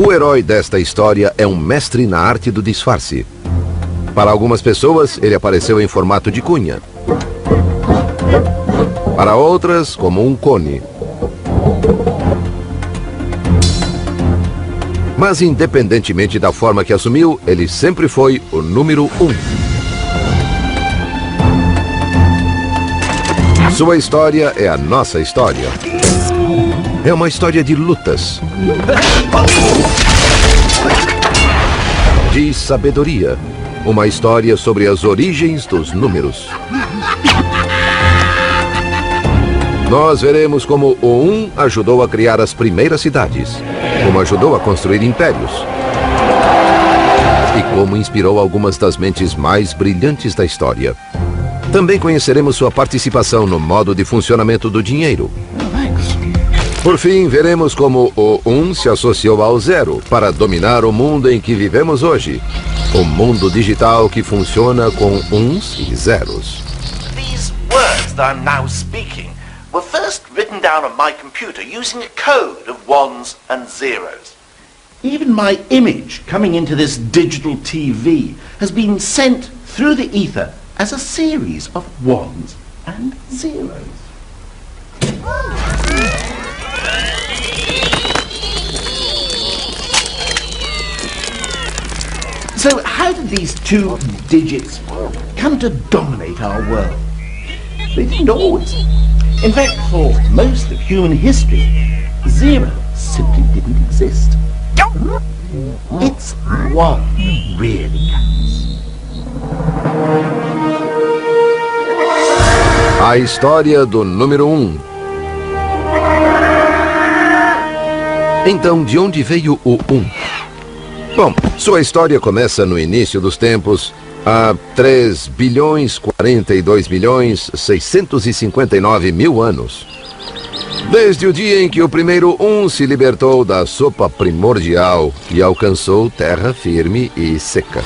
O herói desta história é um mestre na arte do disfarce. Para algumas pessoas, ele apareceu em formato de cunha. Para outras, como um cone. Mas, independentemente da forma que assumiu, ele sempre foi o número 1. Sua história é a nossa história. É uma história de lutas, de sabedoria. Uma história sobre as origens dos números. Nós veremos como o 1 ajudou a criar as primeiras cidades, como ajudou a construir impérios e como inspirou algumas das mentes mais brilhantes da história. Também conheceremos sua participação no modo de funcionamento do dinheiro. Por fim, veremos como o 1 se associou ao 0 para dominar o mundo em que vivemos hoje. O mundo digital que funciona com uns e zeros. These words that I'm now speaking were first written down on my computer using a code of ones and zeros. Even my image coming into this digital TV has been sent through the ether as a series of ones and zeros. So how did these two digits come to dominate our world? They didn't always. In fact, for most of human history, zero simply didn't exist. It's one that really counts. A história do número 1. Então, de onde veio o 1? Bom, sua história começa no início dos tempos, há 3.042.659.000 anos. Desde o dia em que o primeiro 1 se libertou da sopa primordial e alcançou terra firme e seca.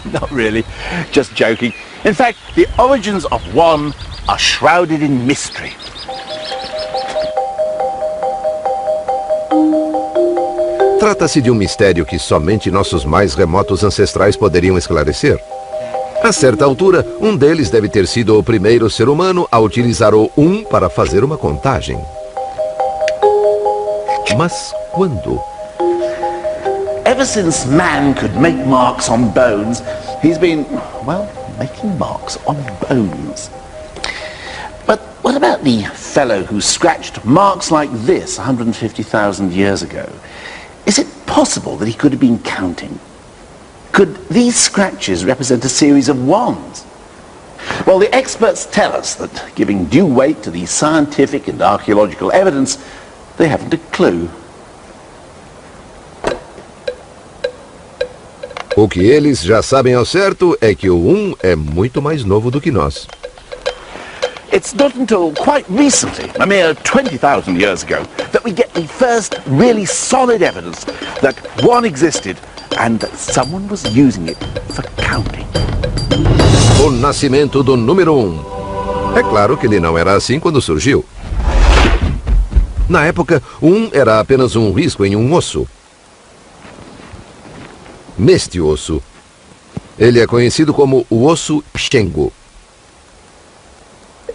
Not really, just joking. In fact, the origins of one are shrouded in mystery. Trata-se de um mistério que somente nossos mais remotos ancestrais poderiam esclarecer. A certa altura, um deles deve ter sido o primeiro ser humano a utilizar o 1 para fazer uma contagem. Mas quando? Ever since man could make marks on bones, he's been, well, making marks on bones. But what about the fellow who scratched marks like this 150,000 years ago? Is it possible that he could have been counting? Could these scratches represent a series of ones? Well, the experts tell us that, giving due weight to the scientific and archaeological evidence, they haven't a clue. O que eles já sabem ao certo é que o 1 é muito mais novo do que nós. It's not until quite recently, a mere 20,000 years ago, that we get the first really solid evidence that one existed and that someone was using it for counting. O nascimento do número 1. É claro que ele não era assim quando surgiu. Na época, 1 era apenas um risco em um osso. Neste osso, ele é conhecido como o osso Shengo.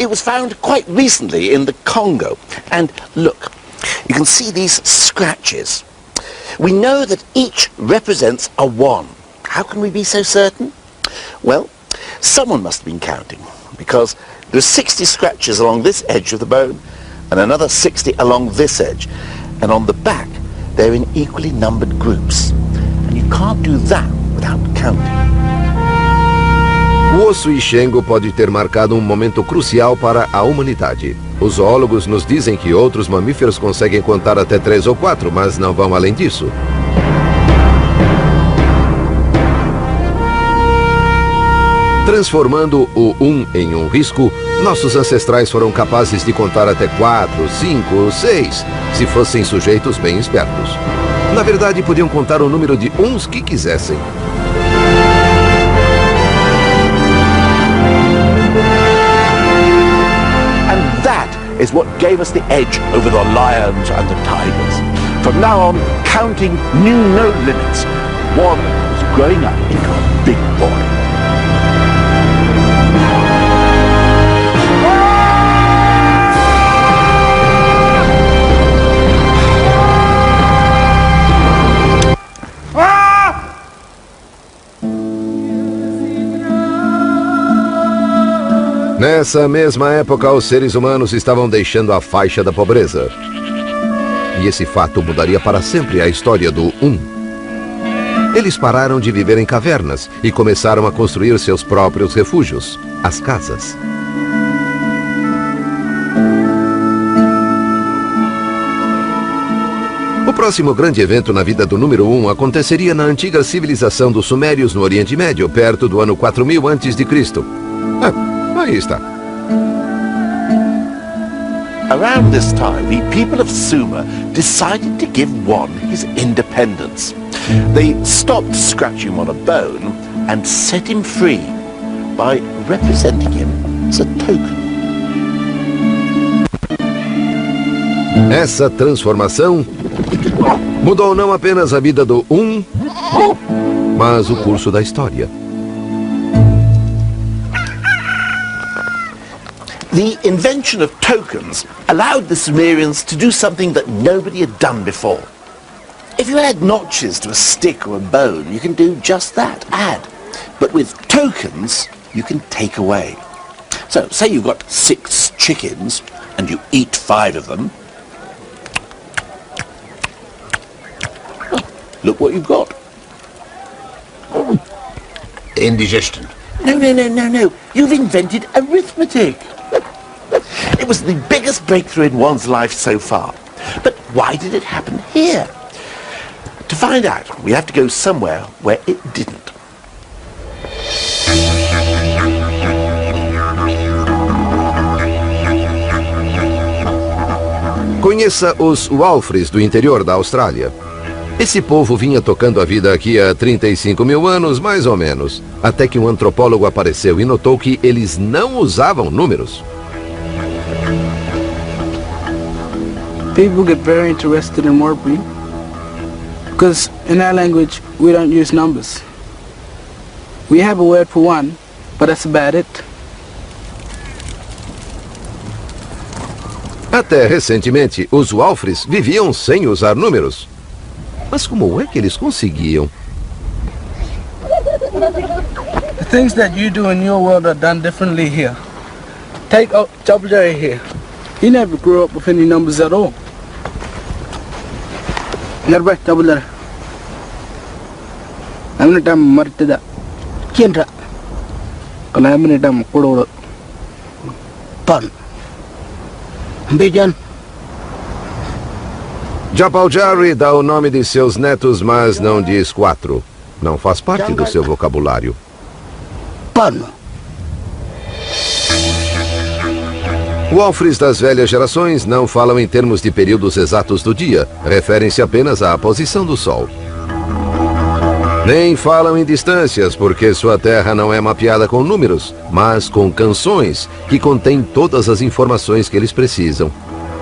It was found quite recently in the Congo. And look, you can see these scratches. We know that each represents a 1. How can we be so certain? Well, someone must have been counting, because there are 60 scratches along this edge of the bone and another 60 along this edge. And on the back, they're in equally numbered groups. And you can't do that without counting. O osso Shengo pode ter marcado um momento crucial para a humanidade. Os zoólogos nos dizem que outros mamíferos conseguem contar até 3 ou 4, mas não vão além disso. Transformando o 1 em um risco, nossos ancestrais foram capazes de contar até 4, 5 ou 6, se fossem sujeitos bem espertos. Na verdade, podiam contar o número de uns que quisessem. And that is what gave us the edge over the lions and the tigers. From now on, counting knew no limits. One was growing up into a big boy. Nessa mesma época, os seres humanos estavam deixando a faixa da pobreza. E esse fato mudaria para sempre a história do 1. Eles pararam de viver em cavernas e começaram a construir seus próprios refúgios, as casas. O próximo grande evento na vida do número 1 aconteceria na antiga civilização dos Sumérios no Oriente Médio, perto do ano 4000 a.C. Aí está. Around this time, the people of Sumer decided to give one his independence. They stopped scratching him on a bone and set him free by representing him as a token. Essa transformação mudou não apenas a vida do 1, mas o curso da história. The invention of tokens allowed the Sumerians to do something that nobody had done before. If you add notches to a stick or a bone, you can do just that, add. But with tokens, you can take away. So, say you've got 6 chickens and you eat 5 of them. Oh, look what you've got. Indigestion. No. You've invented arithmetic. It was the biggest breakthrough in one's life so far. But why did it happen here? To find out, we have to go somewhere where it didn't. Conheça os Walfris do interior da Austrália. Esse povo vinha tocando a vida aqui há 35 mil anos, mais ou menos, até que um antropólogo apareceu e notou que eles não usavam números. People get very interested in wordplay because in our language we don't use numbers. We have a word for 1, but that's about it. Até recentemente, os Walfris viviam sem usar números. Mas como é que eles conseguiam? The things that you do in your world are done differently here. Take Double J here. He never grew up with any numbers at all. Never Double J. I'm not married. Kienra. Kalau I'm not kudo. Pan. Bijan. Japal Jarry dá o nome de seus netos, mas não diz 4. Não faz parte do seu vocabulário. Pan. Walfris das velhas gerações não falam em termos de períodos exatos do dia, referem-se apenas à posição do sol. Nem falam em distâncias, porque sua terra não é mapeada com números, mas com canções, que contêm todas as informações que eles precisam.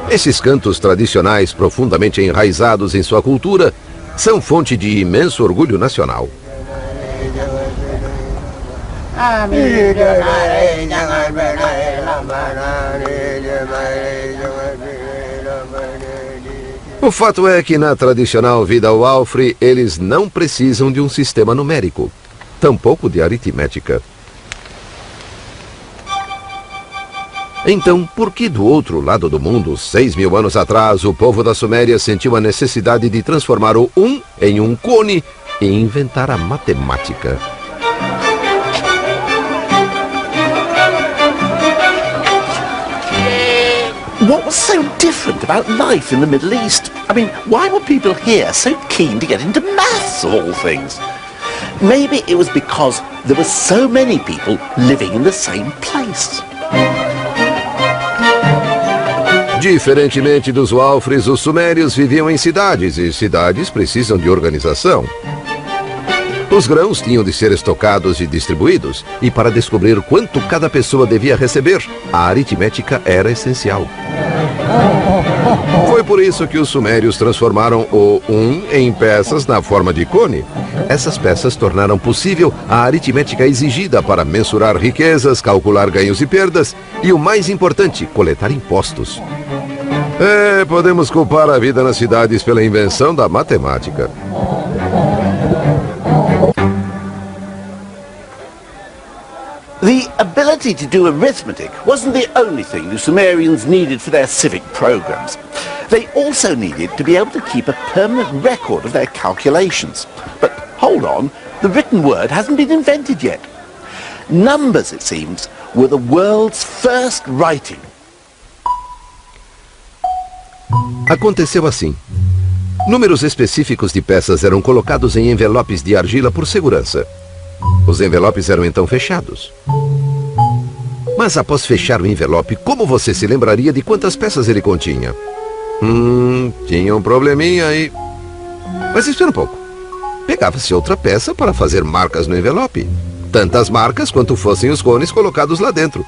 Esses cantos tradicionais, profundamente enraizados em sua cultura, são fonte de imenso orgulho nacional. O fato é que na tradicional vida Walfri, eles não precisam de um sistema numérico, tampouco de aritmética. Então, por que do outro lado do mundo, 6.000 anos atrás, o povo da Suméria sentiu a necessidade de transformar o 1 em um cone e inventar a matemática? What was so different about life in the Middle East? I mean, why were people here so keen to get into maths, of all things? Maybe it was because there were so many people living in the same place. Diferentemente dos Walfres, os sumérios viviam em cidades e cidades precisam de organização. Os grãos tinham de ser estocados e distribuídos, e para descobrir quanto cada pessoa devia receber, a aritmética era essencial. Foi por isso que os sumérios transformaram o em peças na forma de cone. Essas peças tornaram possível a aritmética exigida para mensurar riquezas, calcular ganhos e perdas e, o mais importante, coletar impostos. Podemos culpar a vida nas cidades pela invenção da matemática. The ability to do arithmetic wasn't the only thing the Sumerians needed for their civic programs. They also needed to be able to keep a permanent record of their calculations. But hold on, the written word hasn't been invented yet. Numbers, it seems, were the world's first writing. Aconteceu assim. Números específicos de peças eram colocados em envelopes de argila por segurança. Os envelopes eram então fechados. Mas após fechar o envelope, como você se lembraria de quantas peças ele continha? Tinha um probleminha aí. Mas espera um pouco. Pegava-se outra peça para fazer marcas no envelope. Tantas marcas quanto fossem os cones colocados lá dentro.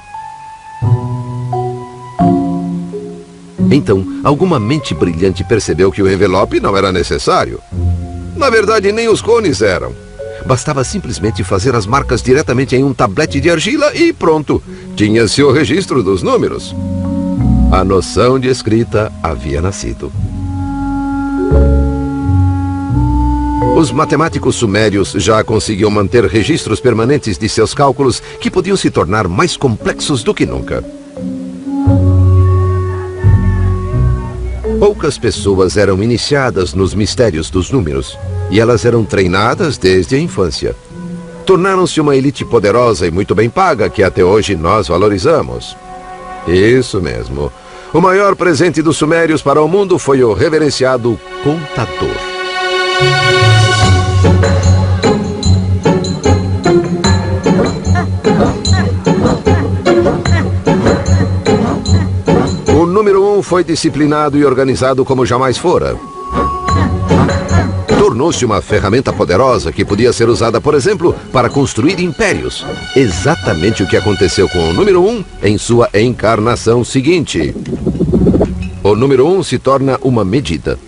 Então, alguma mente brilhante percebeu que o envelope não era necessário. Na verdade, nem os cones eram. Bastava simplesmente fazer as marcas diretamente em um tablete de argila e pronto. Tinha-se o registro dos números. A noção de escrita havia nascido. Os matemáticos sumérios já conseguiam manter registros permanentes de seus cálculos que podiam se tornar mais complexos do que nunca. Poucas pessoas eram iniciadas nos mistérios dos números, e elas eram treinadas desde a infância. Tornaram-se uma elite poderosa e muito bem paga que até hoje nós valorizamos. Isso mesmo. O maior presente dos sumérios para o mundo foi o reverenciado contador. O número 1 foi disciplinado e organizado como jamais fora. Tornou-se uma ferramenta poderosa que podia ser usada, por exemplo, para construir impérios. Exatamente o que aconteceu com o número 1 em sua encarnação seguinte. O número 1 se torna uma medida.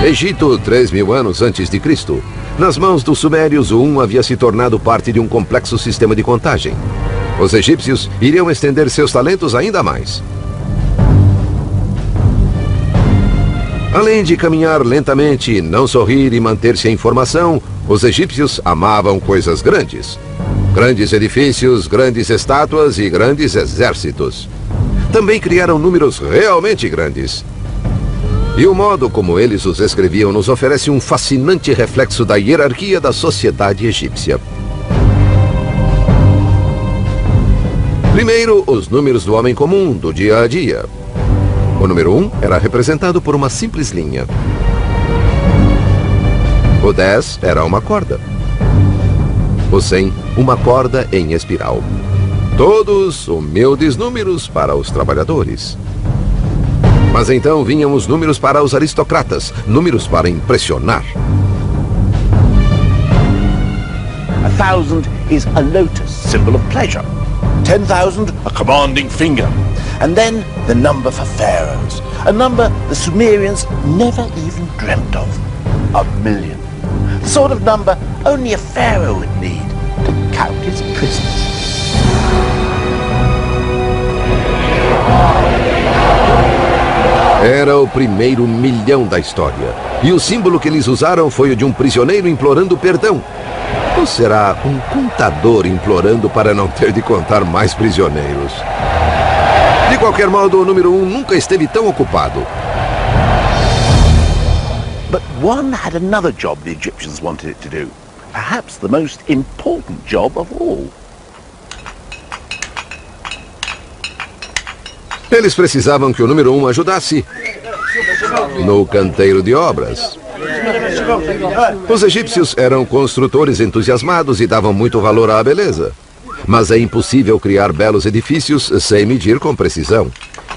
Egito, 3.000 anos antes de Cristo. Nas mãos dos sumérios, o 1 havia se tornado parte de um complexo sistema de contagem. Os egípcios iriam estender seus talentos ainda mais. Além de caminhar lentamente, não sorrir e manter-se em formação, os egípcios amavam coisas grandes. Grandes edifícios, grandes estátuas e grandes exércitos. Também criaram números realmente grandes. E o modo como eles os escreviam nos oferece um fascinante reflexo da hierarquia da sociedade egípcia. Primeiro, os números do homem comum, do dia a dia. O número 1 era representado por uma simples linha. O 10 era uma corda. O 100, uma corda em espiral. Todos humildes números para os trabalhadores. Mas então vinham os números para os aristocratas, números para impressionar. 1,000 is a lotus, symbol of pleasure. 10,000, a commanding finger. And then the number for pharaohs, a number the Sumerians never even dreamt of. 1,000,000. The sort of number only a pharaoh would need to count his prisoners. Era o primeiro 1.000.000 da história. E o símbolo que eles usaram foi o de um prisioneiro implorando perdão. Ou será um contador implorando para não ter de contar mais prisioneiros? De qualquer modo, o número 1 nunca esteve tão ocupado. But one had another job the Egyptians wanted it to do. Perhaps the most important job of all. Eles precisavam que o número 1 ajudasse no canteiro de obras. Os egípcios eram construtores entusiasmados e davam muito valor à beleza. Mas é impossível criar belos edifícios sem medir com precisão.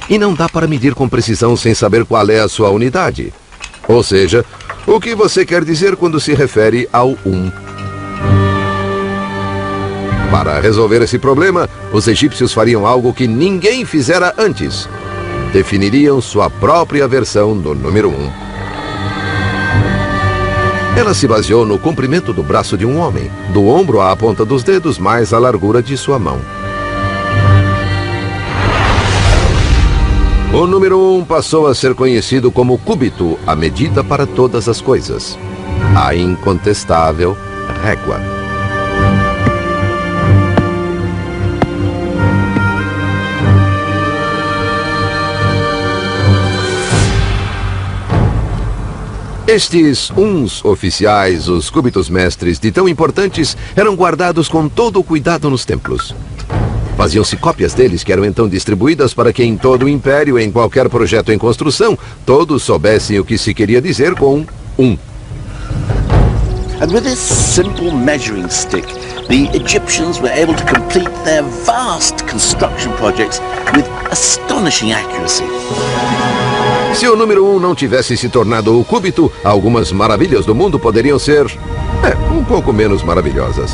E não dá para medir com precisão sem saber qual é a sua unidade. Ou seja, o que você quer dizer quando se refere ao 1. Para resolver esse problema, os egípcios fariam algo que ninguém fizera antes. Definiriam sua própria versão do número 1. Ela se baseou no comprimento do braço de um homem, do ombro à ponta dos dedos, mais a largura de sua mão. O número 1 passou a ser conhecido como cúbito, a medida para todas as coisas. A incontestável régua. Estes uns oficiais, os cúbitos mestres de tão importantes, eram guardados com todo o cuidado nos templos. Faziam-se cópias deles que eram então distribuídas para que em todo o império, em qualquer projeto em construção, todos soubessem o que se queria dizer com 1. And with this simple measuring stick, the Egyptians were able to complete their vast construction projects with astonishing accuracy. Se o número 1 não tivesse se tornado o cúbito, algumas maravilhas do mundo poderiam ser, um pouco menos maravilhosas.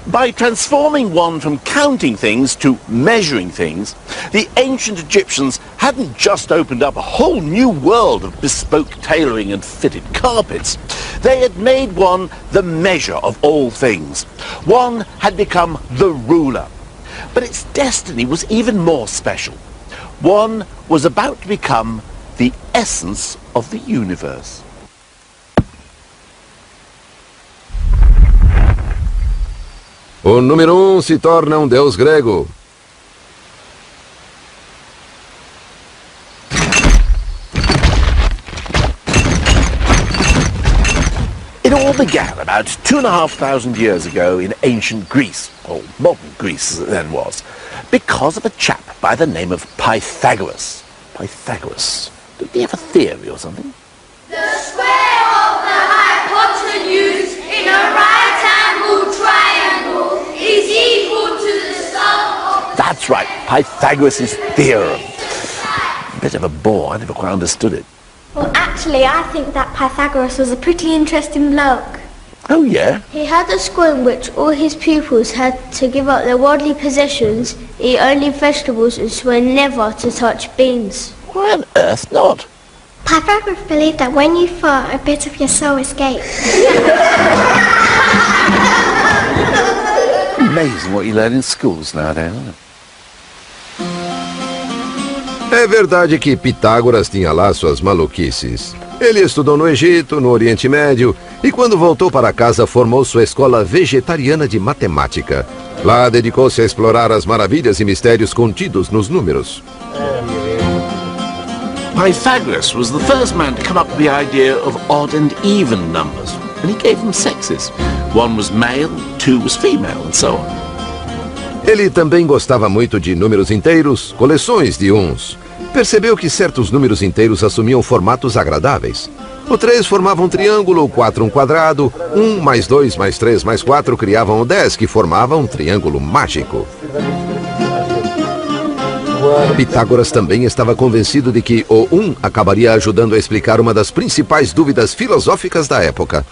By transforming one from counting things to measuring things, the ancient Egyptians hadn't just opened up a whole new world of bespoke tailoring and fitted carpets. They had made one the measure of all things. One had become the ruler. But its destiny was even more special. One was about to become the essence of the universe. O número 1 se torna um deus grego. It all began about 2,500 years ago in ancient Greece, or modern Greece as it then was, because of a chap by the name of Pythagoras. Pythagoras. Did he have a theory or something? The square of the hypotenuse in a right-angled triangle is equal to the sum of the... That's right, Pythagoras' theorem. Bit of a bore, I never quite understood it. Well, actually, I think that Pythagoras was a pretty interesting bloke. Oh, yeah? He had a school in which all his pupils had to give up their worldly possessions, eat only vegetables, and swear never to touch beans. Why on earth not? Pythagoras believed that when you fart, a bit of your soul escapes. Amazing what you learn in schools nowadays, isn't it? É verdade que Pitágoras tinha lá suas maluquices. Ele estudou no Egito, no Oriente Médio, e quando voltou para casa formou sua escola vegetariana de matemática. Lá dedicou-se a explorar as maravilhas e mistérios contidos nos números. Pythagoras was the first man to come up with the idea of odd and even numbers, and he gave them sexes. One was male, two was female, and so on. Ele também gostava muito de números inteiros, coleções de uns. Percebeu que certos números inteiros assumiam formatos agradáveis. O 3 formava um triângulo, o 4 um quadrado, 1 mais 2 mais 3 mais 4 criavam o 10, que formava um triângulo mágico. Pitágoras também estava convencido de que o 1 acabaria ajudando a explicar uma das principais dúvidas filosóficas da época.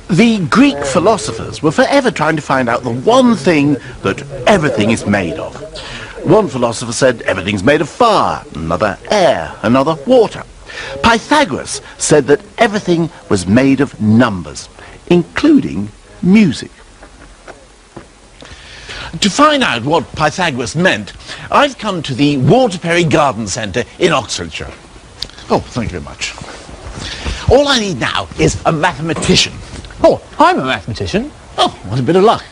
The Greek philosophers were forever trying to find out the one thing that everything is made of. One philosopher said everything's made of fire, another air, another water. Pythagoras said that everything was made of numbers, including music. To find out what Pythagoras meant, I've come to the Waterbury Garden Centre in Oxfordshire. Oh, thank you very much. All I need now is a mathematician. Oh, I'm a mathematician. Oh, what a bit of luck.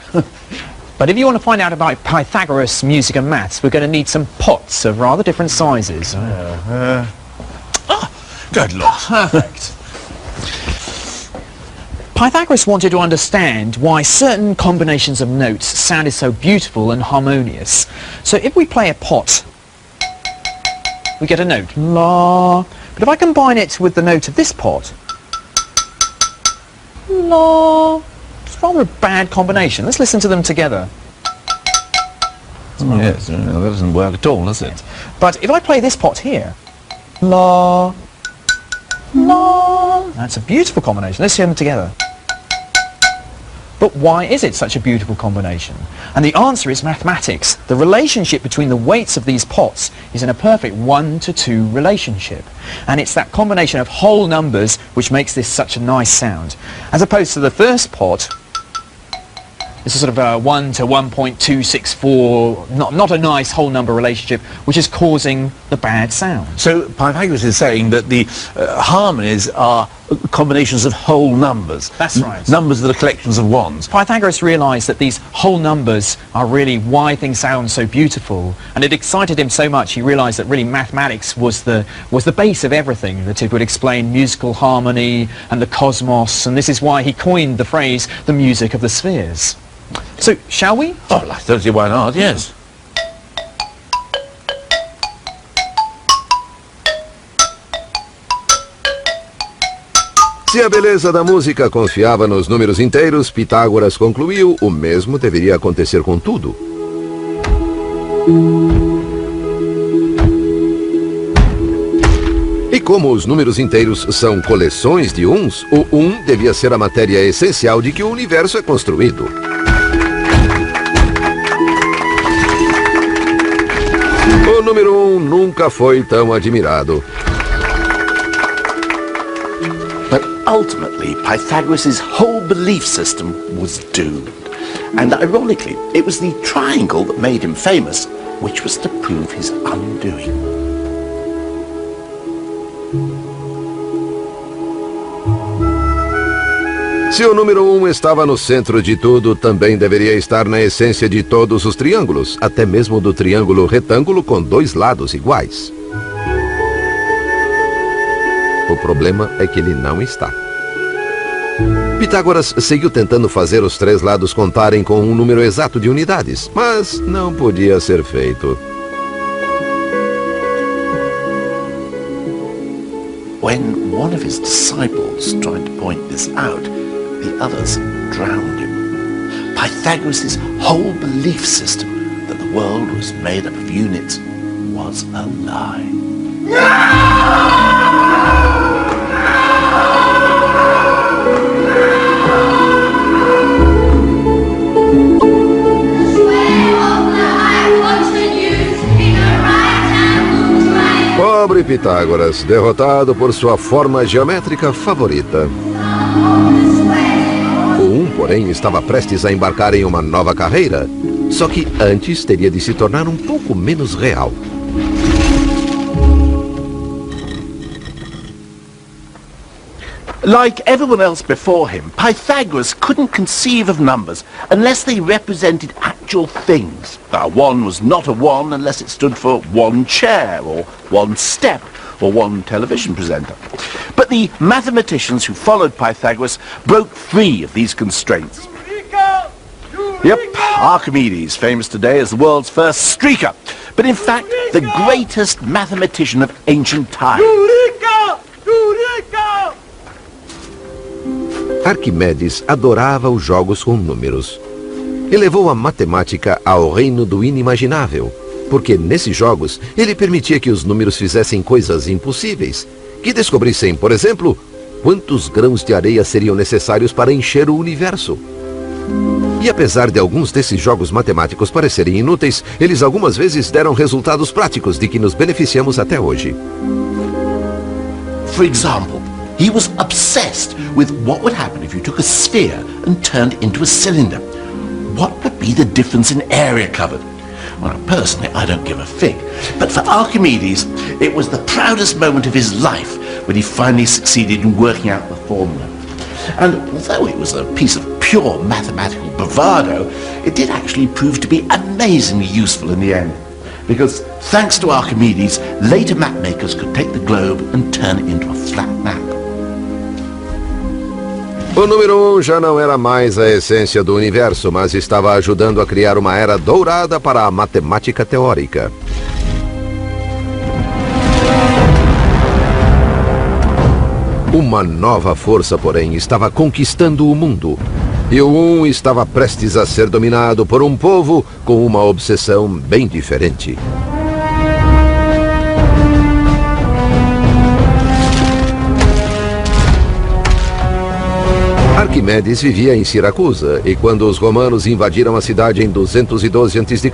But if you want to find out about Pythagoras, music and maths, we're going to need some pots of rather different sizes. Good Lord. Perfect. Pythagoras wanted to understand why certain combinations of notes sounded so beautiful and harmonious. So if we play a pot, we get a note, la. But if I combine it with the note of this pot, la, it's rather a bad combination. Let's listen to them together. Yes, that doesn't work at all, does it? But if I play this pot here, la, la, that's a beautiful combination. Let's hear them together. But why is it such a beautiful combination? And the answer is mathematics. The relationship between the weights of these pots is in a perfect 1-to-2 relationship. And it's that combination of whole numbers which makes this such a nice sound. As opposed to the first pot, it's a sort of a 1 to 1.264, not a nice whole number relationship, which is causing the bad sound. So Pythagoras is saying that the harmonies are combinations of whole numbers. That's right. Numbers that are collections of ones. Pythagoras realised that these whole numbers are really why things sound so beautiful, and it excited him so much he realised that really mathematics was the base of everything, that it would explain musical harmony and the cosmos, and this is why he coined the phrase the music of the spheres. So, shall we? Oh, I don't see why not, yes. Se a beleza da música confiava nos números inteiros, Pitágoras concluiu, o mesmo deveria acontecer com tudo. E como os números inteiros são coleções de uns, o 1 devia ser a matéria essencial de que o universo é construído. O número 1 nunca foi tão admirado. But ultimately, Pythagoras' whole belief system was doomed. And ironically, it was the triangle that made him famous, which was to prove his undoing. Se o número 1 estava no centro de tudo, também deveria estar na essência de todos os triângulos, até mesmo do triângulo retângulo com dois lados iguais. O problema é que ele não está. Pitágoras seguiu tentando fazer os três lados contarem com um número exato de unidades, mas não podia ser feito. When one of his disciples tried to point this out, the others drowned him. Pythagoras' whole belief system that the world was made up of units was a lie. Pobre Pitágoras, derrotado por sua forma geométrica favorita. O 1, porém, estava prestes a embarcar em uma nova carreira, só que antes teria de se tornar um pouco menos real. Like everyone else before him, Pythagoras couldn't conceive of numbers unless they represented actual things. 1 was not a 1 unless it stood for 1 chair, or 1 step, or 1 television presenter. But the mathematicians who followed Pythagoras broke free of these constraints. Yep, Archimedes, famous today as the world's first streaker, but in fact the greatest mathematician of ancient times. Arquimedes adorava os jogos com números. Elevou a matemática ao reino do inimaginável, porque nesses jogos ele permitia que os números fizessem coisas impossíveis, que descobrissem, por exemplo, quantos grãos de areia seriam necessários para encher o universo. E apesar de alguns desses jogos matemáticos parecerem inúteis, eles algumas vezes deram resultados práticos de que nos beneficiamos até hoje. For example, he was obsessed with what would happen if you took a sphere and turned it into a cylinder. What would be the difference in area covered? Well, personally, I don't give a fig. But for Archimedes, it was the proudest moment of his life when he finally succeeded in working out the formula. And although it was a piece of pure mathematical bravado, it did actually prove to be amazingly useful in the end. Because thanks to Archimedes, later mapmakers could take the globe and turn it into a flat map. O número 1 já não era mais a essência do universo, mas estava ajudando a criar uma era dourada para a matemática teórica. Uma nova força, porém, estava conquistando o mundo. E o 1 estava prestes a ser dominado por um povo com uma obsessão bem diferente. Arquimedes vivia em Siracusa, e quando os romanos invadiram a cidade em 212 a.C.,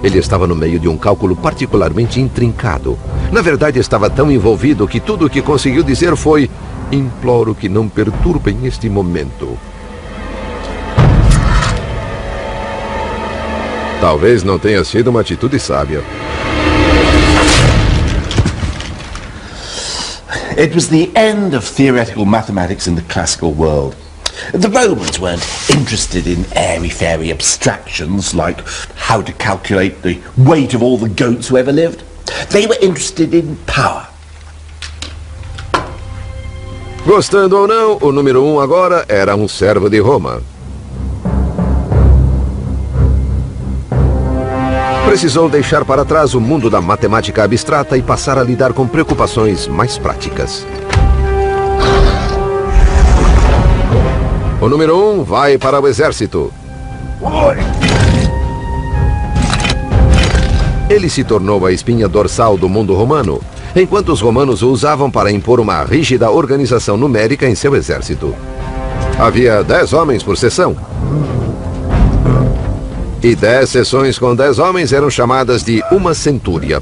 ele estava no meio de um cálculo particularmente intrincado. Na verdade, estava tão envolvido que tudo o que conseguiu dizer foi: imploro que não perturbem este momento. Talvez não tenha sido uma atitude sábia. It was the end of theoretical mathematics in the classical world. The Romans weren't interested in airy-fairy abstractions like how to calculate the weight of all the goats who ever lived. They were interested in power. Gostando ou não, o número 1 agora era um servo de Roma. Precisou deixar para trás o mundo da matemática abstrata e passar a lidar com preocupações mais práticas. O número 1 vai para o exército. Ele se tornou a espinha dorsal do mundo romano, enquanto os romanos o usavam para impor uma rígida organização numérica em seu exército. Havia 10 homens por seção. E 10 seções com 10 homens eram chamadas de uma centúria.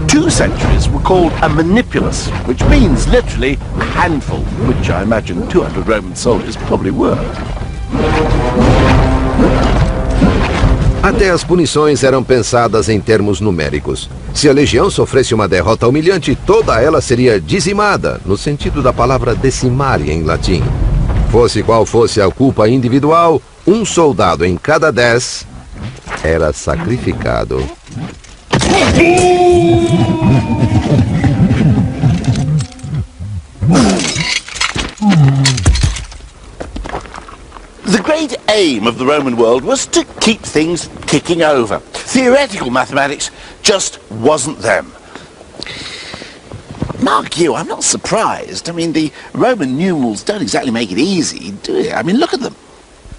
2 centuries were called a manipulus, which means literally a handful, which I imagine 200 Roman soldiers probably were. Até as punições eram pensadas em termos numéricos. Se a legião sofresse uma derrota humilhante, toda ela seria dizimada, no sentido da palavra decimare em latim. Fosse qual fosse a culpa individual, um soldado em cada 10 era sacrificado. The great aim of the Roman world was to keep things ticking over. Theoretical mathematics just wasn't them. Mark you, I'm not surprised. I mean, the Roman numerals don't exactly make it easy, do they? I mean, look at them.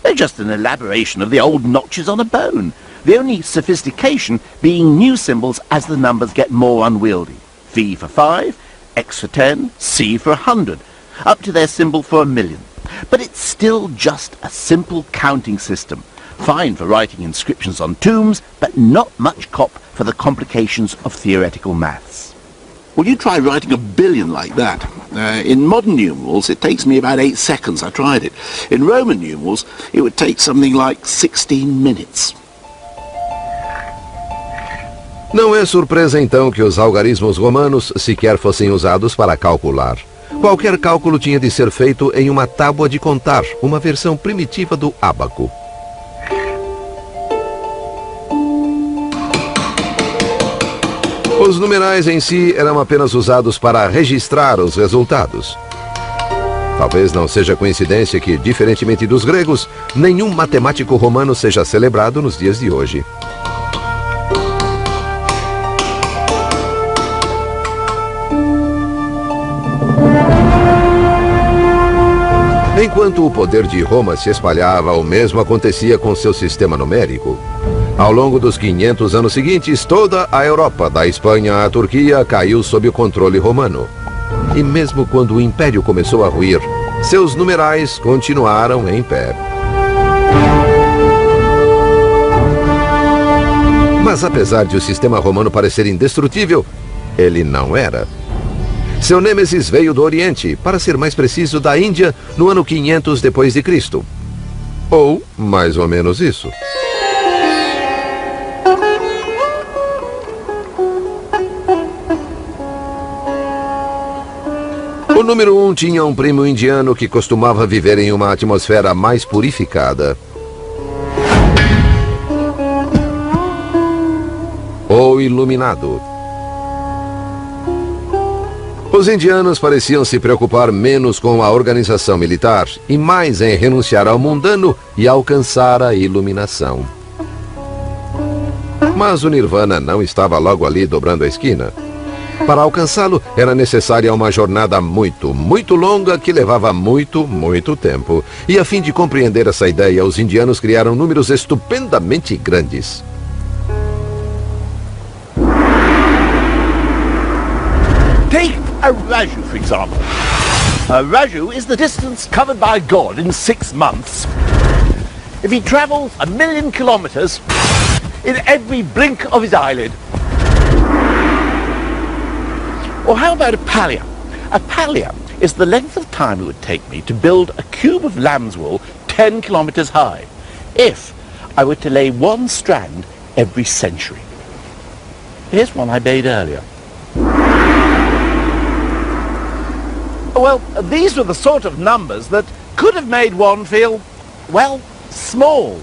They're just an elaboration of the old notches on a bone. The only sophistication being new symbols as the numbers get more unwieldy. V for 5, X for 10, C for 100, up to their symbol for 1,000,000. But it's still just a simple counting system. Fine for writing inscriptions on tombs, but not much cop for the complications of theoretical maths. Well, you try writing 1 billion like that. In modern numerals, it takes me about 8 seconds. I tried it. In Roman numerals, it would take something like 16 minutes. Não é surpresa, então, que os algarismos romanos sequer fossem usados para calcular. Qualquer cálculo tinha de ser feito em uma tábua de contar, uma versão primitiva do ábaco. Os numerais em si eram apenas usados para registrar os resultados. Talvez não seja coincidência que, diferentemente dos gregos, nenhum matemático romano seja celebrado nos dias de hoje. Enquanto o poder de Roma se espalhava, o mesmo acontecia com seu sistema numérico. Ao longo dos 500 anos seguintes, toda a Europa, da Espanha à Turquia, caiu sob o controle romano. E mesmo quando o Império começou a ruir, seus numerais continuaram em pé. Mas apesar de o sistema romano parecer indestrutível, ele não era. Seu nêmesis veio do Oriente, para ser mais preciso, da Índia, no ano 500 depois de Cristo. Ou mais ou menos isso. O número 1 tinha um primo indiano que costumava viver em uma atmosfera mais purificada. Ou iluminado. Os indianos pareciam se preocupar menos com a organização militar e mais em renunciar ao mundano e alcançar a iluminação. Mas o Nirvana não estava logo ali dobrando a esquina. Para alcançá-lo, era necessária uma jornada muito, muito longa que levava muito, muito tempo. E a fim de compreender essa ideia, os indianos criaram números estupendamente grandes. Take a raju, for example. A raju is the distance covered by God in 6 months. If he travels 1,000,000 kilometers in every blink of his eyelid. Or how about a pallium? A pallium is the length of time it would take me to build a cube of lamb's wool 10 kilometers high, if I were to lay one strand every century. Here's one I made earlier. Well, these were the sort of numbers that could have made one feel, well, small,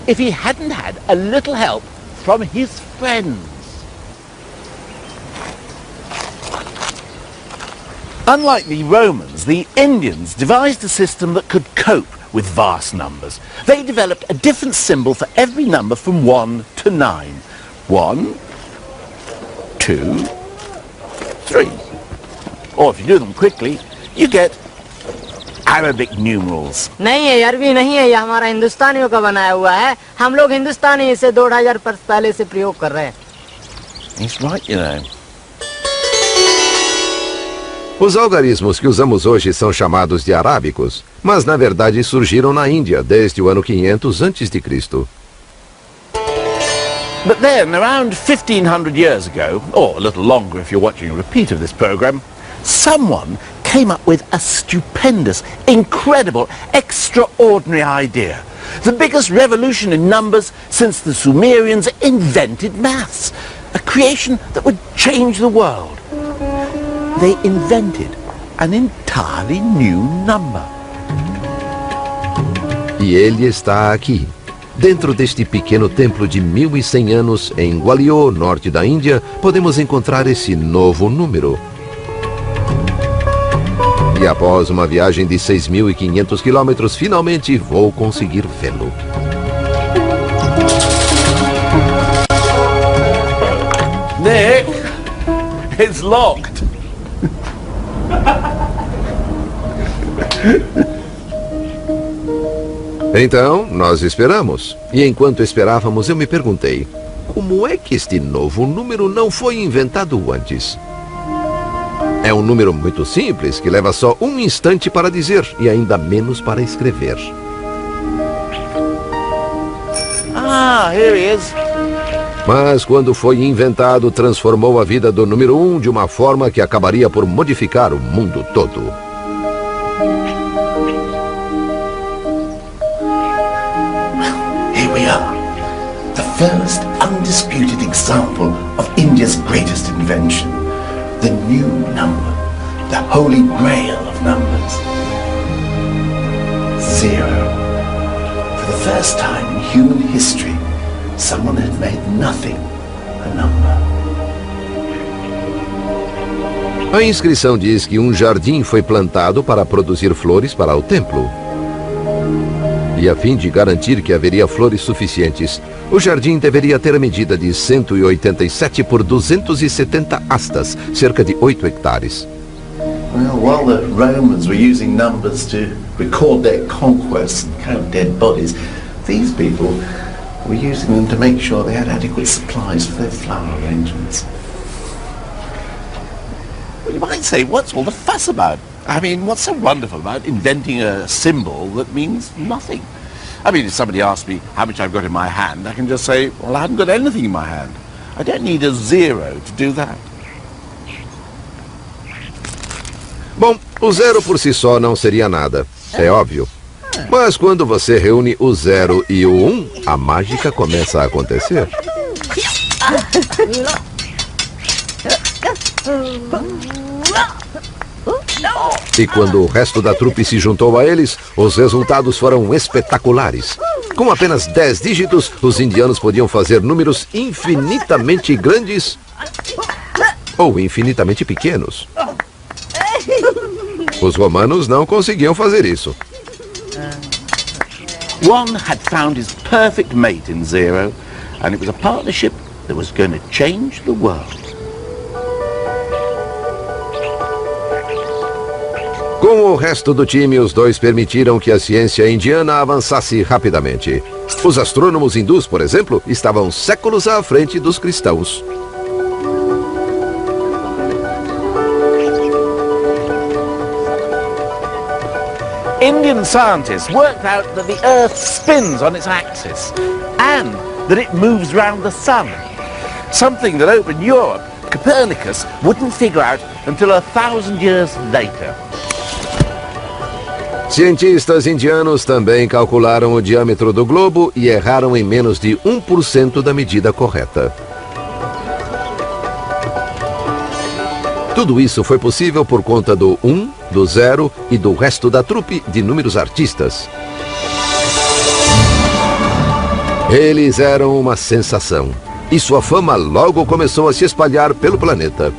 if he hadn't had a little help from his friends. Unlike the Romans, the Indians devised a system that could cope with vast numbers. They developed a different symbol for every number from 1 to 9. 1, 2, 3. Or if you do them quickly, you get Arabic numerals. नहीं है, अरबी नहीं है, ये हमारा हिंदुस्तानियों का बनाया हुआ है. हम लोग हिंदुस्तानी इसे 2000 वर्ष पहले से प्रयोग कर रहे हैं. He's right, you know. Os algarismos que usamos hoje são chamados de arábicos, mas na verdade surgiram na Índia desde o ano 500 a.C. But then, around 1500 years ago, or a little longer if you're watching a repeat of this program, someone came up with a stupendous, incredible, extraordinary idea. The biggest revolution in numbers since the Sumerians invented maths. A creation that would change the world. They invented an entirely new number. E ele está aqui. Dentro deste pequeno templo de 1100 anos, em Gwalior, norte da Índia, podemos encontrar esse novo número. E após uma viagem de 6.500 quilômetros, finalmente vou conseguir vê-lo. Nick, it's locked. Então, nós esperamos. E enquanto esperávamos, eu me perguntei, como é que este novo número não foi inventado antes? É um número muito simples, que leva só um instante para dizer e ainda menos para escrever. Ah, here he is. Mas quando foi inventado, transformou a vida do número 1 de uma forma que acabaria por modificar o mundo todo. Here we are. The first undisputed example of India's greatest invention. The new number. The holy grail of numbers. 0. For the first time in human history, someone had made nothing a number. A inscrição diz que um jardim foi plantado para produzir flores para o templo. E a fim de garantir que haveria flores suficientes, o jardim deveria ter a medida de 187 por 270 astas, cerca de 8 hectares. Well, while the Romans were using numbers to record their conquests and count dead bodies, these people were using them to make sure they had adequate supplies for their flower arrangements. Well, you might say, what's all the fuss about? I mean, what's so wonderful about inventing a symbol that means nothing? I mean, if somebody asks me how much I've got in my hand, I can just say, well, I haven't got anything in my hand. I don't need a 0 to do that. Bom, o 0 por si só não seria nada, é óbvio. Mas quando você reúne o 0 e o 1, a mágica começa a acontecer. E quando o resto da trupe se juntou a eles, os resultados foram espetaculares. Com apenas 10 dígitos, os indianos podiam fazer números infinitamente grandes ou infinitamente pequenos. Os romanos não conseguiam fazer isso. One had found his perfect mate in Zero, and it was a partnership that was going to change the world. Com o resto do time, os dois permitiram que a ciência indiana avançasse rapidamente. Os astrônomos hindus, por exemplo, estavam séculos à frente dos cristãos. Indian scientists worked out that the Earth spins on its axis and that it moves round the sun. Something that over in Europe, Copernicus wouldn't figure out until 1,000 years later. Cientistas indianos também calcularam o diâmetro do globo e erraram em menos de 1% da medida correta. Tudo isso foi possível por conta do 1, do 0 e do resto da trupe de inúmeros artistas. Eles eram uma sensação, e sua fama logo começou a se espalhar pelo planeta.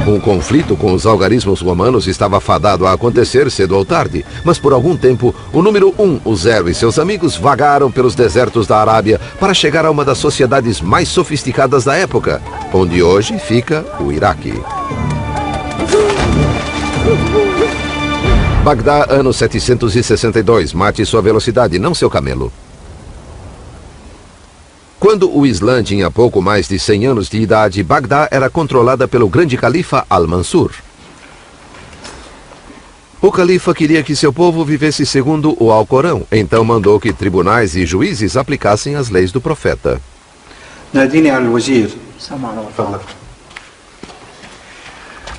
Um conflito com os algarismos romanos estava fadado a acontecer cedo ou tarde, mas por algum tempo, o número 1, o 0 e seus amigos vagaram pelos desertos da Arábia para chegar a uma das sociedades mais sofisticadas da época, onde hoje fica o Iraque. Bagdá, ano 762. Mate sua velocidade, não seu camelo. Quando o Islã tinha pouco mais de 100 anos de idade, Bagdá era controlada pelo grande califa Al-Mansur. O califa queria que seu povo vivesse segundo o Alcorão, então mandou que tribunais e juízes aplicassem as leis do profeta.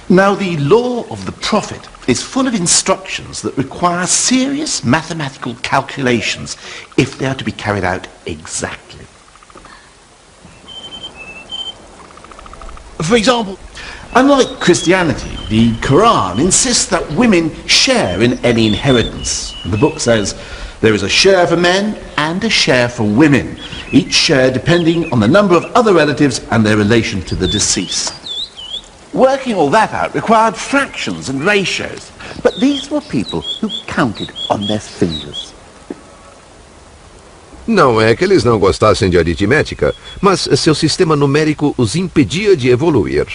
Now, the law of the Prophet is full of instructions that require serious mathematical calculations if they are to be carried out exactly. For example, unlike Christianity, the Quran insists that women share in any inheritance. The book says there is a share for men and a share for women, each share depending on the number of other relatives and their relation to the deceased. Working all that out required fractions and ratios, but these were people who counted on their fingers. Não é que eles não gostassem de aritmética, mas seu sistema numérico os impedia de evoluir.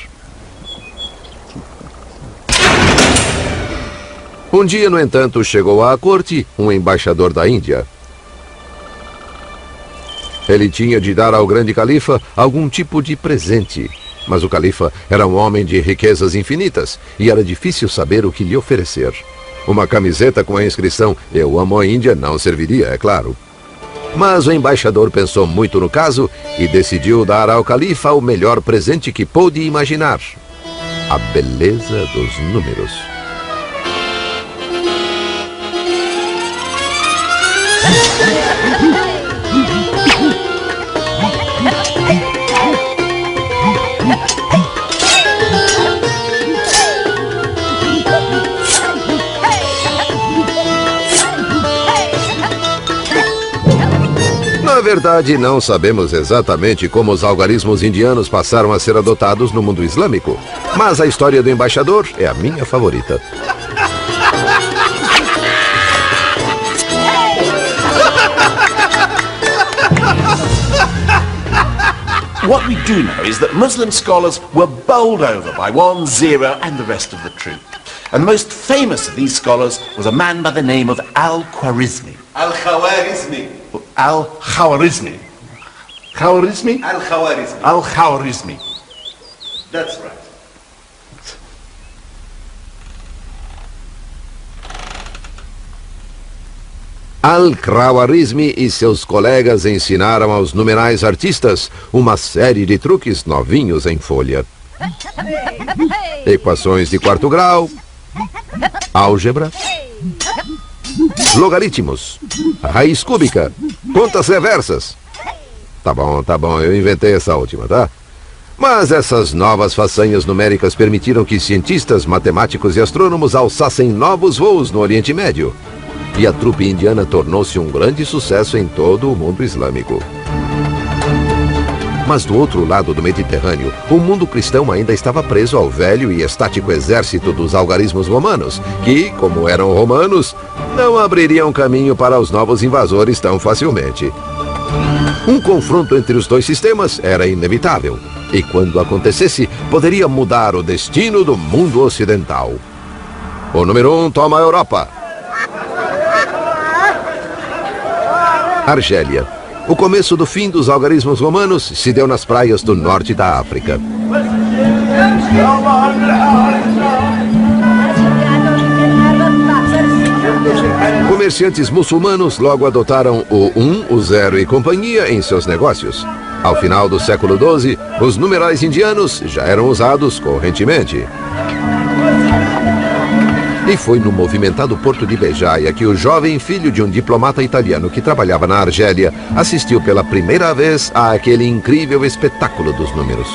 Um dia, no entanto, chegou à corte um embaixador da Índia. Ele tinha de dar ao grande califa algum tipo de presente, mas o califa era um homem de riquezas infinitas e era difícil saber o que lhe oferecer. Uma camiseta com a inscrição "Eu amo a Índia" não serviria, é claro. Mas o embaixador pensou muito no caso e decidiu dar ao califa o melhor presente que pôde imaginar: a beleza dos números. Na verdade, não sabemos exatamente como os algarismos indianos passaram a ser adotados no mundo islâmico, mas a história do embaixador é a minha favorita. What we do know is that Muslim scholars were bowled over by 1, 0 and the rest of the troop. And the most famous of these scholars was a man by the name of Al-Khwarizmi. Al-Khwarizmi. Al-Khwarizmi. Khwarizmi? Al-Khwarizmi. Al-Khwarizmi. That's right. Al-Khwarizmi e seus colegas ensinaram aos numerais artistas uma série de truques novinhos em folha. Equações de quarto grau, álgebra, logaritmos, raiz cúbica, contas reversas. Tá bom, eu inventei essa última, tá? Mas essas novas façanhas numéricas permitiram que cientistas, matemáticos e astrônomos alçassem novos voos no Oriente Médio. E a trupe indiana tornou-se um grande sucesso em todo o mundo islâmico. Mas do outro lado do Mediterrâneo, o mundo cristão ainda estava preso ao velho e estático exército dos algarismos romanos, que, como eram romanos, não abririam caminho para os novos invasores tão facilmente. Um confronto entre os dois sistemas era inevitável, e quando acontecesse, poderia mudar o destino do mundo ocidental. O número 1 toma a Europa. Argélia. O começo do fim dos algarismos romanos se deu nas praias do norte da África. Comerciantes muçulmanos logo adotaram o 1, o 0 e companhia em seus negócios. Ao final do século XII, os numerais indianos já eram usados correntemente. E foi no movimentado porto de Bejaia que o jovem filho de um diplomata italiano que trabalhava na Argélia assistiu pela primeira vez àquele incrível espetáculo dos números.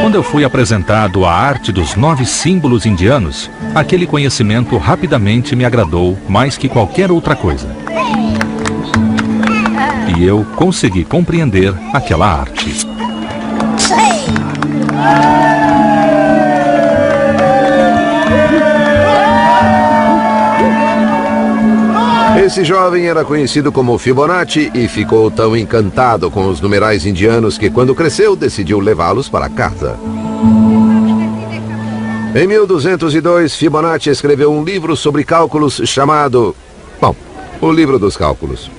Quando eu fui apresentado à arte dos 9 símbolos indianos, aquele conhecimento rapidamente me agradou mais que qualquer outra coisa. E eu consegui compreender aquela arte. Esse jovem era conhecido como Fibonacci e ficou tão encantado com os numerais indianos que, quando cresceu, decidiu levá-los para casa. Em 1202, Fibonacci escreveu um livro sobre cálculos chamado... o Livro dos Cálculos.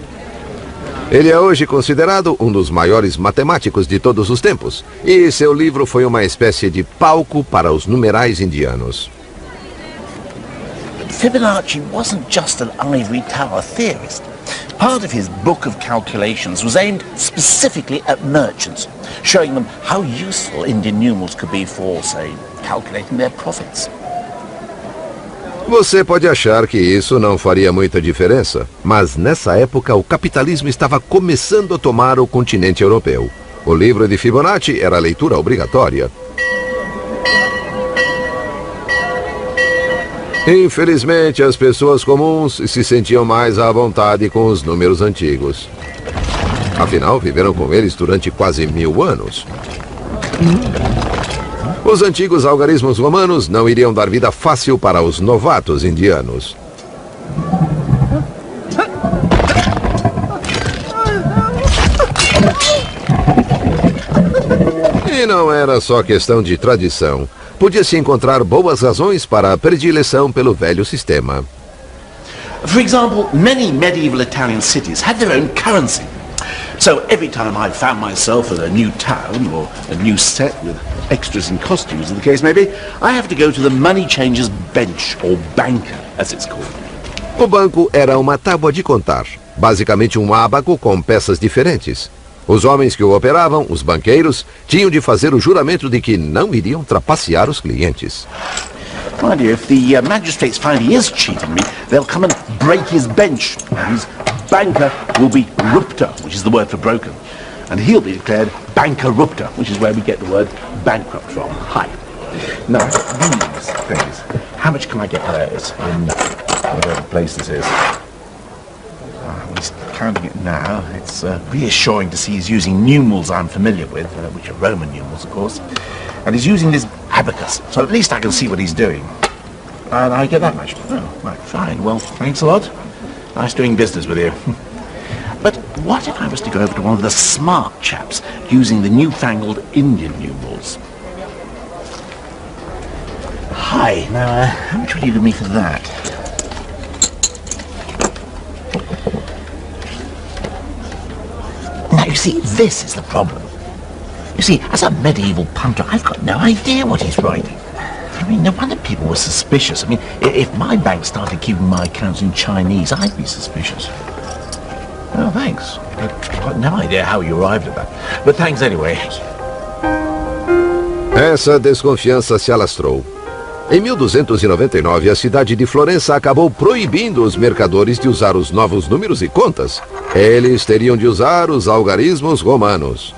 Ele é hoje considerado um dos maiores matemáticos de todos os tempos, e seu livro foi uma espécie de palco para os numerais indianos. Fibonacci wasn't just an ivory tower theorist. Part of his book of calculations was aimed specifically at merchants, showing them how useful Indian numerals could be for, say, calculating their profits. Você pode achar que isso não faria muita diferença, mas nessa época o capitalismo estava começando a tomar o continente europeu. O livro de Fibonacci era leitura obrigatória. Infelizmente, as pessoas comuns se sentiam mais à vontade com os números antigos. Afinal, viveram com eles durante quase 1000 anos. Os antigos algarismos romanos não iriam dar vida fácil para os novatos indianos. E não era só questão de tradição. Podia-se encontrar boas razões para a predileção pelo velho sistema. For example, many medieval Italian cities had their own currency. So every time I found myself at a new town or a new set with extras and costumes, as the case may be, I have to go to the money changer's bench, or banker, as it's called. O banco era uma tábua de contar, basicamente um ábaco com peças diferentes. Os homens que o operavam, os banqueiros, tinham de fazer o juramento de que não iriam trapacear os clientes. Mind you, if the magistrates find he is cheating me, they'll come and break his bench. His banker will be rupta, which is the word for broken. And he'll be declared bankerupta, which is where we get the word bankrupt from. Hi. Now, these things, how much can I get for those in whatever place this is? He's counting it now. It's reassuring to see he's using numerals I'm familiar with, which are Roman numerals, of course. And he's using this abacus, so at least I can see what he's doing. And I get that much. Oh, right, fine. Well, thanks a lot. Nice doing business with you. But what if I was to go over to one of the smart chaps using the newfangled Indian numerals? Hi. Now, how much would you give me for that? Now, you see, this is the problem. You see, as a medieval punter, I've got no idea what he's writing. I mean, no wonder people were suspicious. I mean, if my bank started keeping my accounts in Chinese, I'd be suspicious. Oh, thanks. I've got no idea how you arrived at that. But thanks anyway. Essa desconfiança se alastrou. Em 1299, a cidade de Florença acabou proibindo os mercadores de usar os novos números e contas. Eles teriam de usar os algarismos romanos.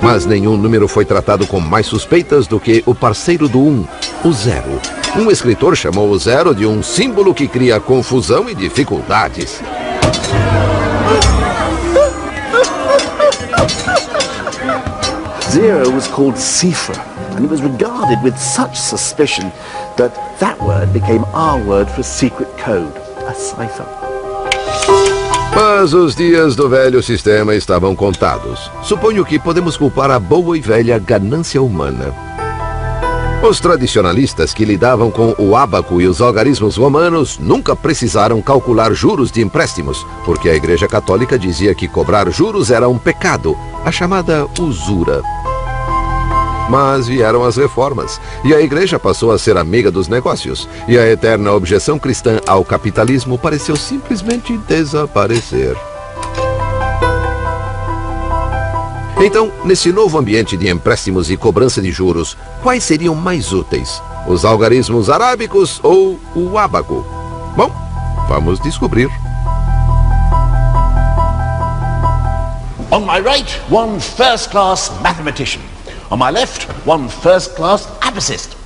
Mas nenhum número foi tratado com mais suspeitas do que o parceiro do 1, o 0. Um escritor chamou o 0 de um símbolo que cria confusão e dificuldades. Zero was called cipher, and it was regarded with such suspicion that word became our word for secret code, a cipher. Mas os dias do velho sistema estavam contados. Suponho que podemos culpar a boa e velha ganância humana. Os tradicionalistas que lidavam com o ábaco e os algarismos romanos nunca precisaram calcular juros de empréstimos, porque a Igreja Católica dizia que cobrar juros era um pecado, a chamada usura. Mas vieram as reformas, e a Igreja passou a ser amiga dos negócios, e a eterna objeção cristã ao capitalismo pareceu simplesmente desaparecer. Então, nesse novo ambiente de empréstimos e cobrança de juros, quais seriam mais úteis? Os algarismos arábicos ou o ábaco? Bom, vamos descobrir. On my right, one first-class mathematician. On my left, one first-class abacist.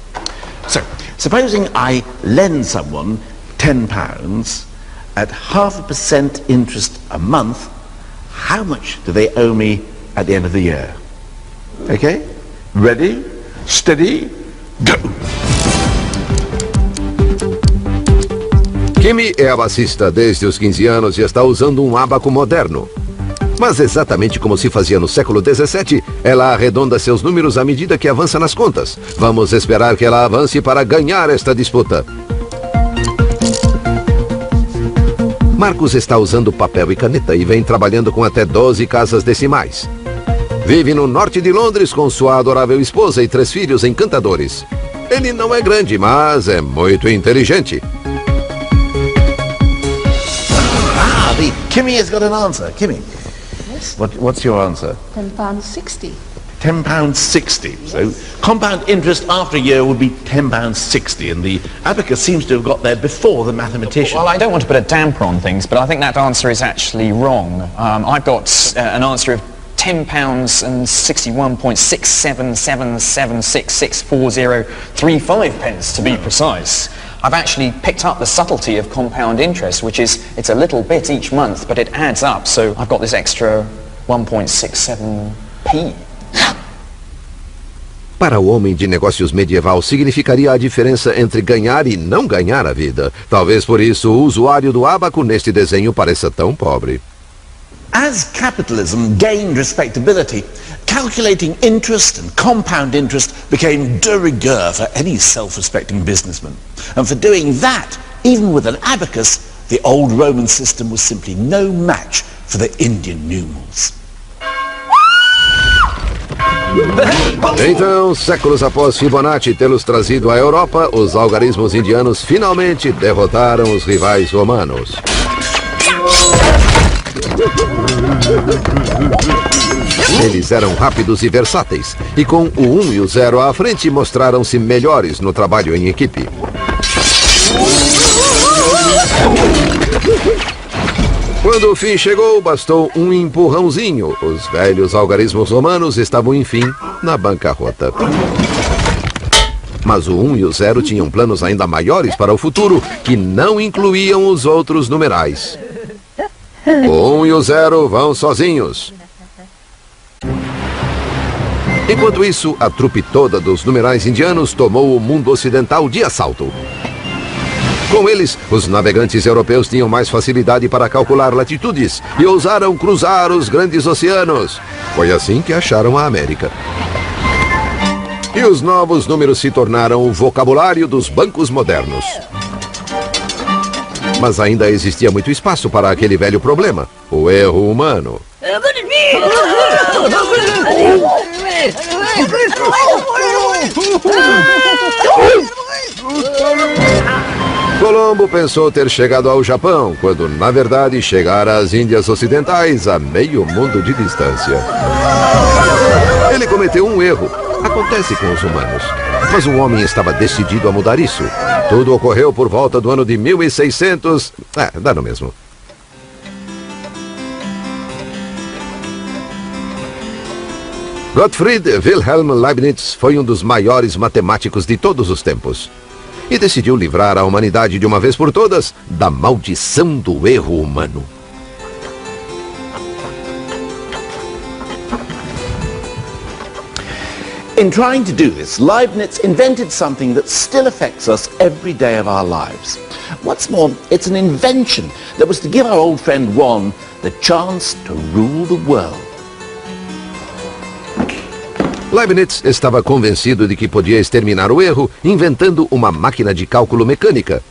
So, supposing I lend someone £10 at 0.5% interest a month, how much do they owe me at the end of the year? Okay? Ready? Steady? Go! Kimi é abacista desde os 15 anos e está usando um ábaco moderno. Mas exatamente como se fazia no século XVII, ela arredonda seus números à medida que avança nas contas. Vamos esperar que ela avance para ganhar esta disputa. Marcos está usando papel e caneta e vem trabalhando com até 12 casas decimais. Vive no norte de Londres com sua adorável esposa e 3 filhos encantadores. Ele não é grande, mas é muito inteligente. Ah, the Kimmy has got an answer. Kimmy. What's your answer? £10.60. £10.60. So compound interest after a year would be £10.60, and the abacus seems to have got there before the mathematician. Well, I don't want to put a damper on things, but I think that answer is actually wrong. I've got an answer of £10.61.6777664035 to be precise. I've actually picked up the subtlety of compound interest, which is it's a little bit each month, but it adds up, so I've got this extra 1.67p. Para o homem de negócios medieval, significaria a diferença entre ganhar e não ganhar a vida. Talvez por isso o usuário do ábaco neste desenho pareça tão pobre. As capitalism gained respectability, calculating interest and compound interest became de rigueur for any self-respecting businessman. And for doing that, even with an abacus, the old Roman system was simply no match for the Indian numerals. Então, séculos após Fibonacci tê-los trazido à Europa, os algarismos indianos finalmente derrotaram os rivais romanos. Eles eram rápidos e versáteis, e com o 1 e o 0 à frente mostraram-se melhores no trabalho em equipe. Quando o fim chegou, bastou um empurrãozinho. Os velhos algarismos romanos estavam, enfim, na bancarrota. Mas o 1 e o 0 tinham planos ainda maiores para o futuro, que não incluíam os outros numerais. O 1 e o 0 vão sozinhos. Enquanto isso, a trupe toda dos numerais indianos tomou o mundo ocidental de assalto. Com eles, os navegantes europeus tinham mais facilidade para calcular latitudes e ousaram cruzar os grandes oceanos. Foi assim que acharam a América. E os novos números se tornaram o vocabulário dos bancos modernos. Mas ainda existia muito espaço para aquele velho problema, o erro humano. Colombo pensou ter chegado ao Japão, quando na verdade chegara às Índias Ocidentais a meio mundo de distância. Ele cometeu um erro. Acontece com os humanos. Mas o homem estava decidido a mudar isso. Tudo ocorreu por volta do ano de 1600... dá no mesmo. Gottfried Wilhelm Leibniz foi um dos maiores matemáticos de todos os tempos e decidiu livrar a humanidade de uma vez por todas da maldição do erro humano. In trying to do this, Leibniz invented something that still affects us every day of our lives. What's more, it's an invention that was to give our old friend Juan the chance to rule the world. Leibniz estava convencido de que podia exterminar o erro inventando uma máquina de cálculo mecânica.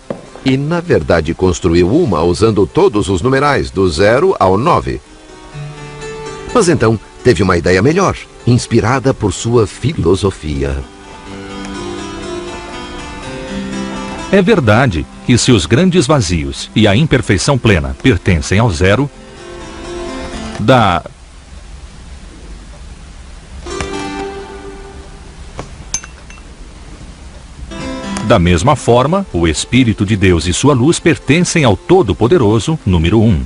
E, na verdade, construiu uma usando todos os numerais, do 0 ao 9. Mas então, teve uma ideia melhor, inspirada por sua filosofia. É verdade que se os grandes vazios e a imperfeição plena pertencem ao zero, Da mesma forma, o Espírito de Deus e sua luz pertencem ao Todo-Poderoso, número 1.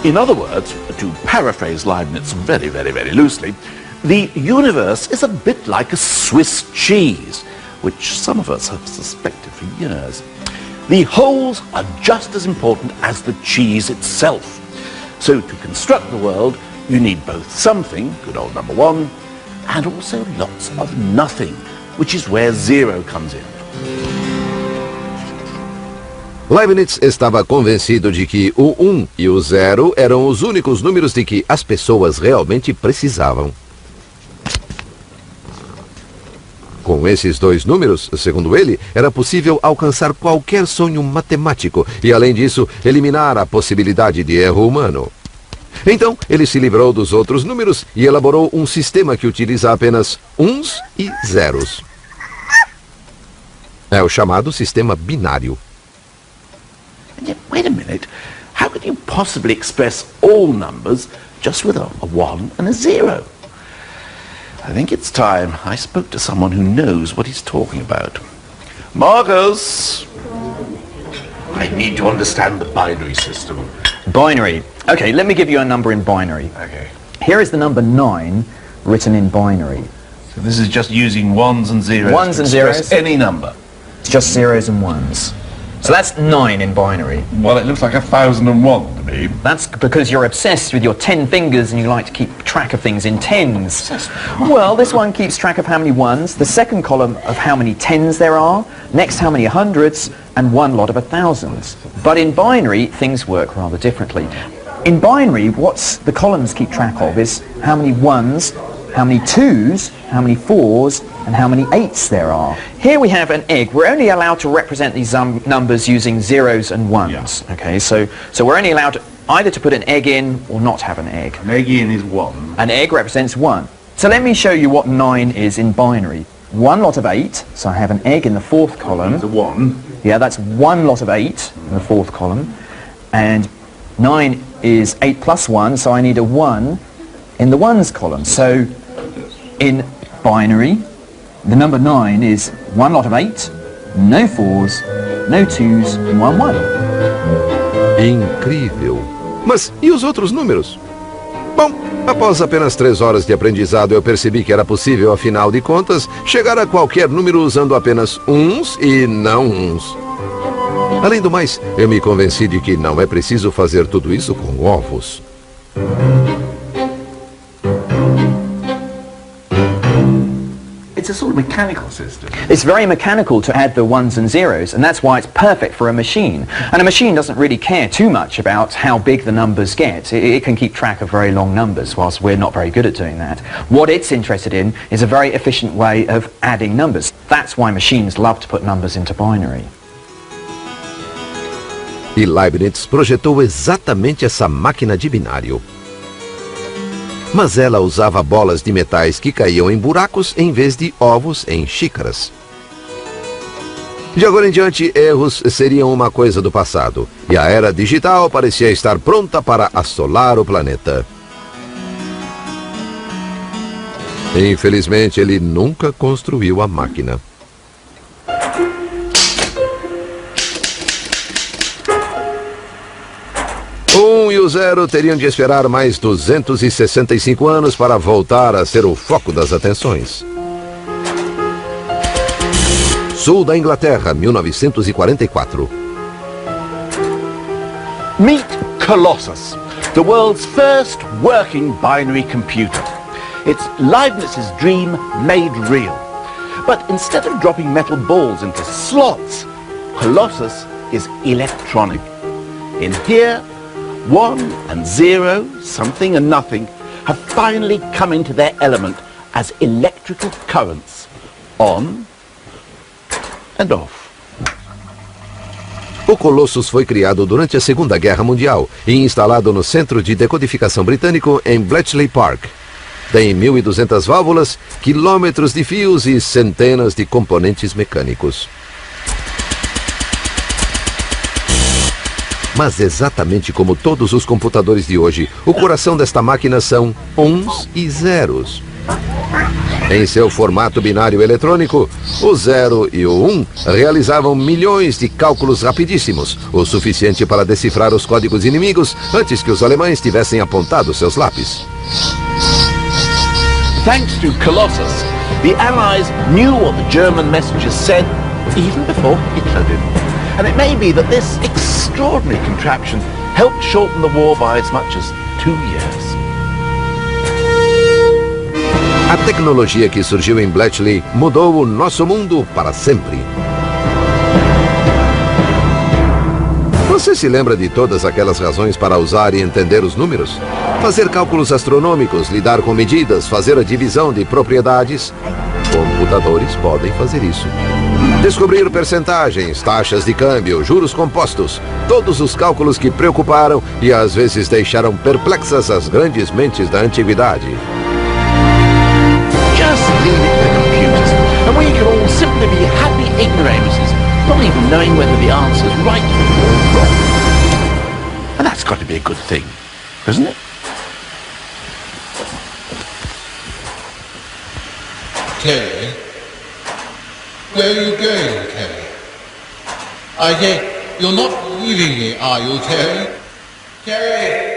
In other words, to paraphrase Leibniz very, very, very loosely, the universe is a bit like a Swiss cheese, which some of us have suspected for years. The holes are just as important as the cheese itself. So to construct the world, you need both something, good old number 1, and also lots of nothing, which is where 0 comes in. Leibniz estava convencido de que o 1 e o 0 eram os únicos números de que as pessoas realmente precisavam. Com esses dois números, segundo ele, era possível alcançar qualquer sonho matemático e, além disso, eliminar a possibilidade de erro humano. Então, ele se livrou dos outros números e elaborou um sistema que utiliza apenas uns e zeros. É o chamado sistema binário. And yet, wait a minute, how could you possibly express all numbers just with a 1 and a 0? I think it's time I spoke to someone who knows what he's talking about. Marcus! I need to understand the binary system. Binary. Okay, let me give you a number in binary. Okay. Here is the number 9 written in binary. So this is just using ones and zeros. Ones to and express zeros. Any number. It's just zeros and ones. So that's 9 in binary. Well, it looks like 1001 to me. That's because you're obsessed with your 10 fingers and you like to keep track of things in tens. Well, this one keeps track of how many ones, the second column of how many tens there are, next how many hundreds, and one lot of 1000s. But in binary, things work rather differently. In binary, what the columns keep track of is how many ones, how many twos, how many fours, and how many 8s there are. Here we have an egg. We're only allowed to represent these numbers using zeros and ones. Yeah. Okay, so we're only allowed either to put an egg in or not have an egg. An egg in is 1. An egg represents 1. So let me show you what 9 is in binary. One lot of 8, so I have an egg in the fourth column. It's a 1. Yeah, that's one lot of 8 in the fourth column. And 9 is 8 plus 1, so I need a 1 in the ones column. So in binary, the number 9 is one lot of 8, no 4s, no 2s, and 1 1. Incrível! Mas e os outros números? Bom, após apenas 3 horas de aprendizado, eu percebi que era possível, afinal de contas, chegar a qualquer número usando apenas uns e não uns. Além do mais, eu me convenci de que não é preciso fazer tudo isso com ovos. It's a sort of mechanical system. It's very mechanical to add the ones and zeros, and that's why it's perfect for a machine. And a machine doesn't really care too much about how big the numbers get. It can keep track of very long numbers, whilst we're not very good at doing that. What it's interested in is a very efficient way of adding numbers. That's why machines love to put numbers into binary. E Leibniz projetou exatamente essa máquina de binário. Mas ela usava bolas de metais que caíam em buracos em vez de ovos em xícaras. De agora em diante, erros seriam uma coisa do passado, e a era digital parecia estar pronta para assolar o planeta. Infelizmente, ele nunca construiu a máquina. O do zero teriam de esperar mais 265 anos para voltar a ser o foco das atenções. Sul da Inglaterra, 1944. Meet Colossus, the world's first working binary computer. It's Leibniz's dream made real. But instead of dropping metal balls into slots, Colossus is electronic. In here, 1 and 0, something and nothing, have finally come into their element as electrical currents, on and off. O Colossus foi criado durante a Segunda Guerra Mundial e instalado no Centro de Decodificação Britânico em Bletchley Park. Tem 1.200 válvulas, quilômetros de fios e centenas de componentes mecânicos. Mas exatamente como todos os computadores de hoje, o coração desta máquina são uns e zeros. Em seu formato binário eletrônico, o 0 e o 1 realizavam milhões de cálculos rapidíssimos, o suficiente para decifrar os códigos inimigos antes que os alemães tivessem apontado seus lápis. Thanks to Colossus, the Allies knew what the German messengers said even before Hitler did. And it may be that this extraordinary contraption helped shorten the war by as much as 2 years. A tecnologia que surgiu em Bletchley mudou o nosso mundo para sempre. Você se lembra de todas aquelas razões para usar e entender os números? Fazer cálculos astronômicos, lidar com medidas, fazer a divisão de propriedades? Computadores podem fazer isso. Descobrir percentagens, taxas de câmbio, juros compostos, todos os cálculos que preocuparam e às vezes deixaram perplexas as grandes mentes da antiguidade. Just leave it to computers, and we can all simply be happy ignoramuses, not even knowing whether the answer's right or wrong. And that's got to be a good thing, isn't it? Kerry? Where are you going, Kerry? I say, you're not leaving me, are you, Kerry? Kerry!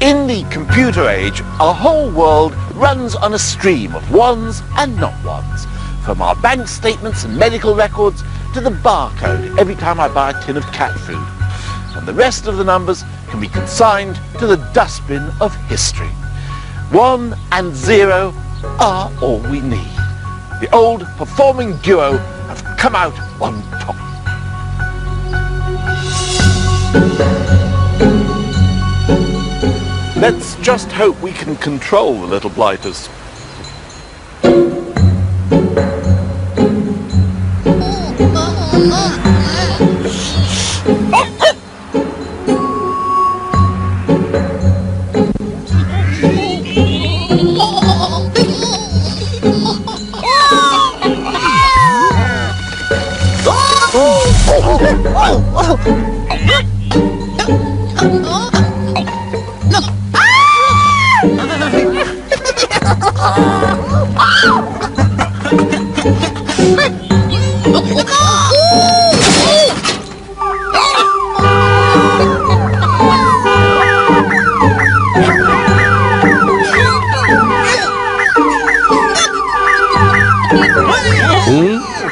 In the computer age, our whole world runs on a stream of ones and not ones. From our bank statements and medical records to the barcode every time I buy a tin of cat food. And the rest of the numbers can be consigned to the dustbin of history. 1 and 0 are all we need. The old performing duo have come out on top. Let's just hope we can control the little blighters.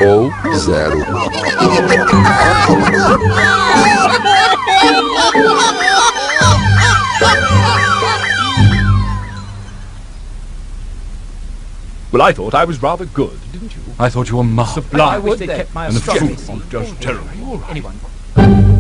Ou 0. Well, I thought I was rather good, didn't you? I thought you were marvelous. Sublime. I wish they'd kept my And the astronomy food was seat. just terrible. Anyone.